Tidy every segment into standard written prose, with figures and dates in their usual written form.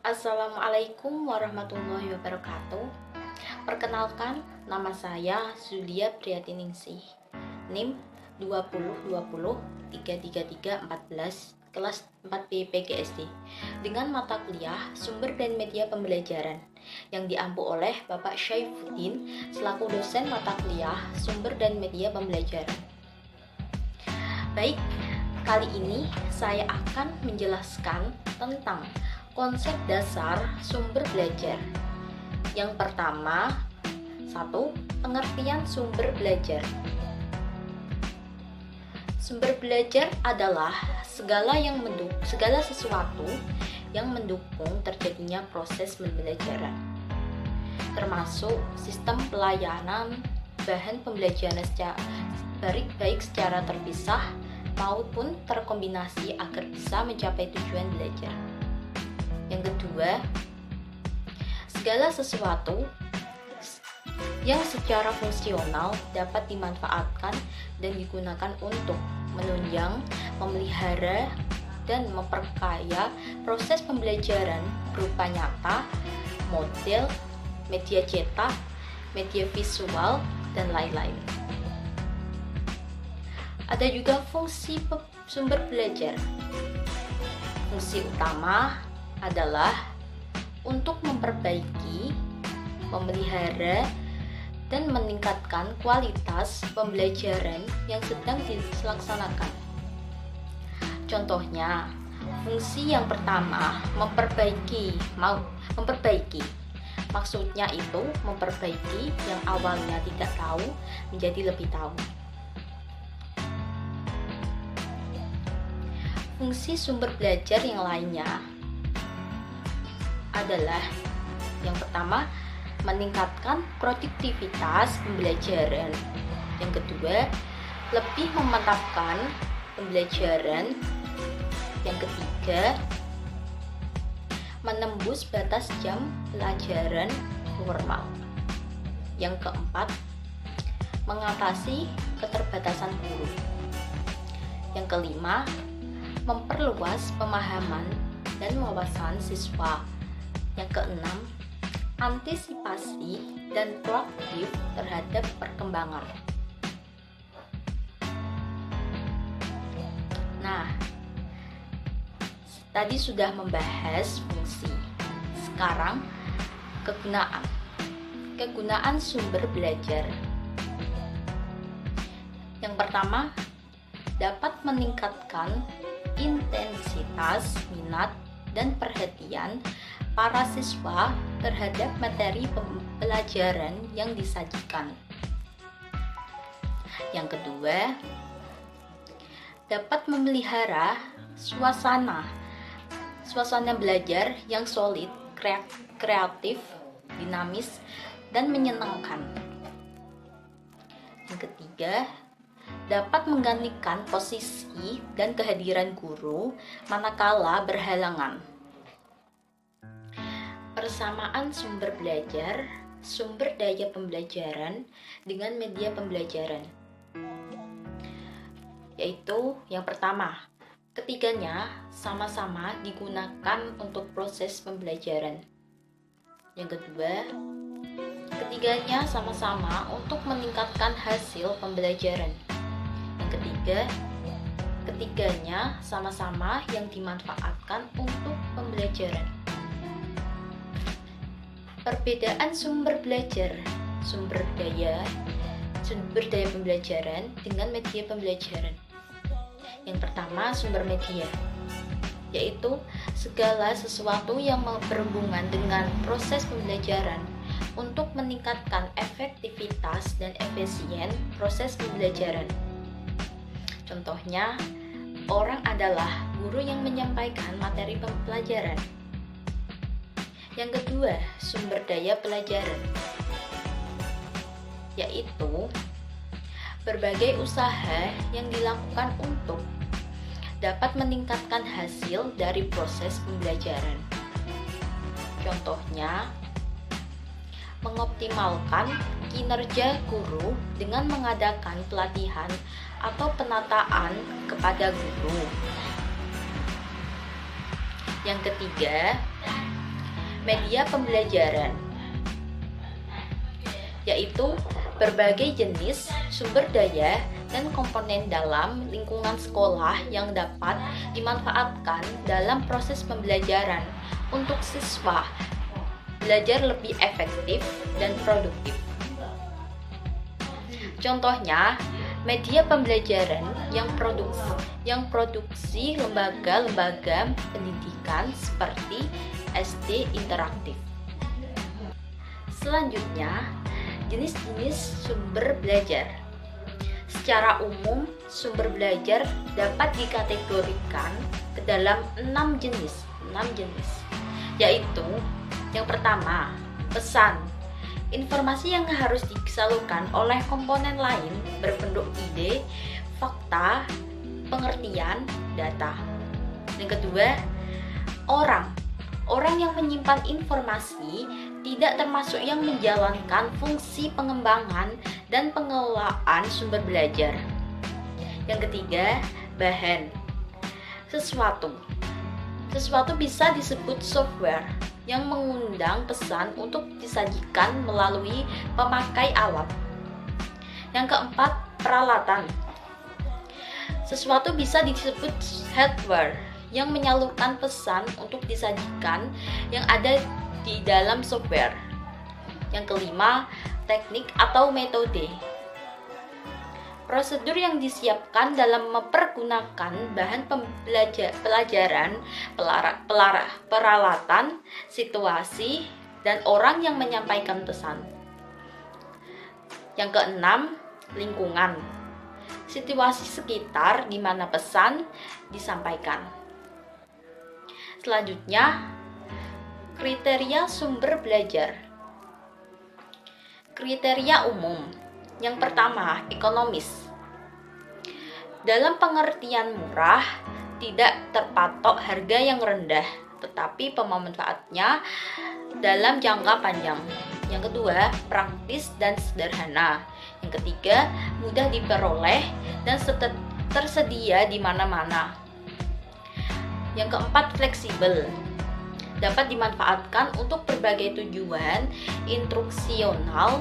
Assalamualaikum warahmatullahi wabarakatuh. Perkenalkan, nama saya Zulia Priatiningsih, NIM 202033314, kelas 4B PGSD, dengan mata kuliah Sumber dan Media Pembelajaran yang diampu oleh Bapak Syaifuddin selaku dosen mata kuliah Sumber dan Media Pembelajaran. Baik, kali ini saya akan menjelaskan tentang konsep dasar sumber belajar. Yang pertama, 1. Pengertian sumber belajar. Sumber belajar adalah segala sesuatu yang mendukung terjadinya proses pembelajaran, termasuk sistem pelayanan, bahan pembelajaran baik secara terpisah maupun terkombinasi agar bisa mencapai tujuan belajar. Yang kedua, segala sesuatu yang secara fungsional dapat dimanfaatkan dan digunakan untuk menunjang, memelihara, dan memperkaya proses pembelajaran berupa nyata, model, media cetak, media visual, dan lain-lain. Ada juga fungsi sumber belajar. Fungsi utama adalah untuk memperbaiki, memelihara, dan meningkatkan kualitas pembelajaran yang sedang dilaksanakan. Contohnya, fungsi yang pertama memperbaiki. Maksudnya itu memperbaiki yang awalnya tidak tahu menjadi lebih tahu. Fungsi sumber belajar yang lainnya adalah yang pertama, meningkatkan produktivitas pembelajaran. Yang kedua, lebih memantapkan pembelajaran. Yang ketiga, menembus batas jam pelajaran normal. Yang keempat, mengatasi keterbatasan guru. Yang kelima, memperluas pemahaman dan wawasan siswa. Yang keenam, antisipasi dan proaktif terhadap perkembangan. Nah, tadi sudah membahas fungsi. Sekarang kegunaan. Kegunaan sumber belajar. Yang pertama, dapat meningkatkan intensitas minat dan perhatian para siswa terhadap materi pembelajaran yang disajikan. Yang kedua, dapat memelihara suasana belajar yang solid, kreatif, dinamis, dan menyenangkan. Yang ketiga, dapat menggantikan posisi dan kehadiran guru manakala berhalangan. Persamaan sumber belajar, sumber daya pembelajaran dengan media pembelajaran. Yaitu yang pertama, ketiganya sama-sama digunakan untuk proses pembelajaran. Yang kedua, ketiganya sama-sama untuk meningkatkan hasil pembelajaran. Yang ketiga, ketiganya sama-sama yang dimanfaatkan untuk pembelajaran. Perbedaan sumber belajar, sumber daya pembelajaran dengan media pembelajaran. Yang pertama, sumber media, yaitu segala sesuatu yang berhubungan dengan proses pembelajaran untuk meningkatkan efektivitas dan efisien proses pembelajaran. Contohnya, orang adalah guru yang menyampaikan materi pembelajaran. Yang kedua, sumber daya pelajaran, yaitu berbagai usaha yang dilakukan untuk dapat meningkatkan hasil dari proses pembelajaran. Contohnya, mengoptimalkan kinerja guru dengan mengadakan pelatihan atau penataan kepada guru. Yang ketiga, media pembelajaran, yaitu berbagai jenis sumber daya dan komponen dalam lingkungan sekolah yang dapat dimanfaatkan dalam proses pembelajaran untuk siswa belajar lebih efektif dan produktif. Contohnya, media pembelajaran yang produksi lembaga-lembaga pendidikan seperti SD interaktif. Selanjutnya, jenis-jenis sumber belajar. Secara umum, sumber belajar dapat dikategorikan ke dalam 6 jenis, yaitu yang pertama, pesan. Informasi yang harus disalurkan oleh komponen lain berbentuk ide, fakta, pengertian, data. Yang kedua, orang. Orang yang menyimpan informasi tidak termasuk yang menjalankan fungsi pengembangan dan pengelolaan sumber belajar. Yang ketiga, bahan. Sesuatu bisa disebut software yang mengundang pesan untuk disajikan melalui pemakai alat. Yang keempat, peralatan. Sesuatu bisa disebut hardware yang menyalurkan pesan untuk disajikan yang ada di dalam software. Yang kelima, teknik atau metode. Prosedur yang disiapkan dalam mempergunakan bahan pelajaran, peralatan, situasi, dan orang yang menyampaikan pesan. Yang keenam, lingkungan. Situasi sekitar di mana pesan disampaikan. Selanjutnya, kriteria sumber belajar. Kriteria umum. Yang pertama, ekonomis. Dalam pengertian murah, tidak terpatok harga yang rendah, tetapi pemanfaatnya dalam jangka panjang. Yang kedua, praktis dan sederhana. Yang ketiga, mudah diperoleh dan tersedia di mana-mana. Yang keempat, fleksibel. Dapat dimanfaatkan untuk berbagai tujuan instruksional.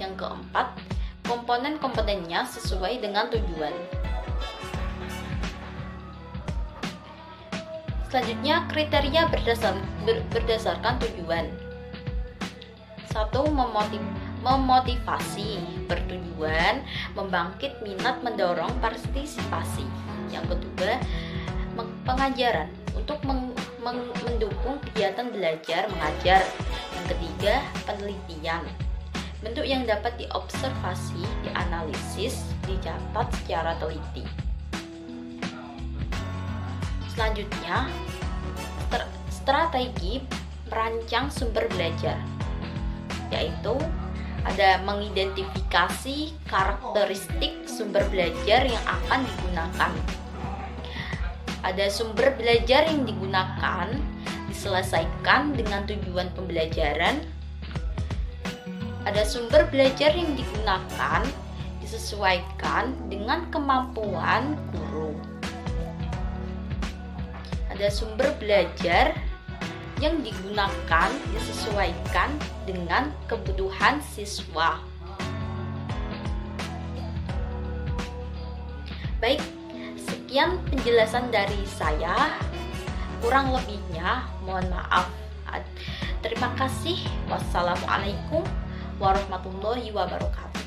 Yang keempat, komponen-komponennya sesuai dengan tujuan. Selanjutnya, kriteria berdasarkan tujuan. 1. Memotivasi, bertujuan membangkit minat, mendorong partisipasi. Yang kedua, pengajaran, untuk mendukung kegiatan belajar mengajar. Yang ketiga, penelitian, bentuk yang dapat diobservasi, dianalisis, dicatat secara teliti. Selanjutnya, strategi merancang sumber belajar, yaitu ada mengidentifikasi karakteristik sumber belajar yang akan digunakan. Ada sumber belajar yang digunakan diselesaikan dengan tujuan pembelajaran. Ada sumber belajar yang digunakan disesuaikan dengan kemampuan guru. Ada sumber belajar yang digunakan disesuaikan dengan kebutuhan siswa. Baik, sekian penjelasan dari saya. Kurang lebihnya mohon maaf. Terima kasih. Wassalamualaikum warahmatullahi wabarakatuh.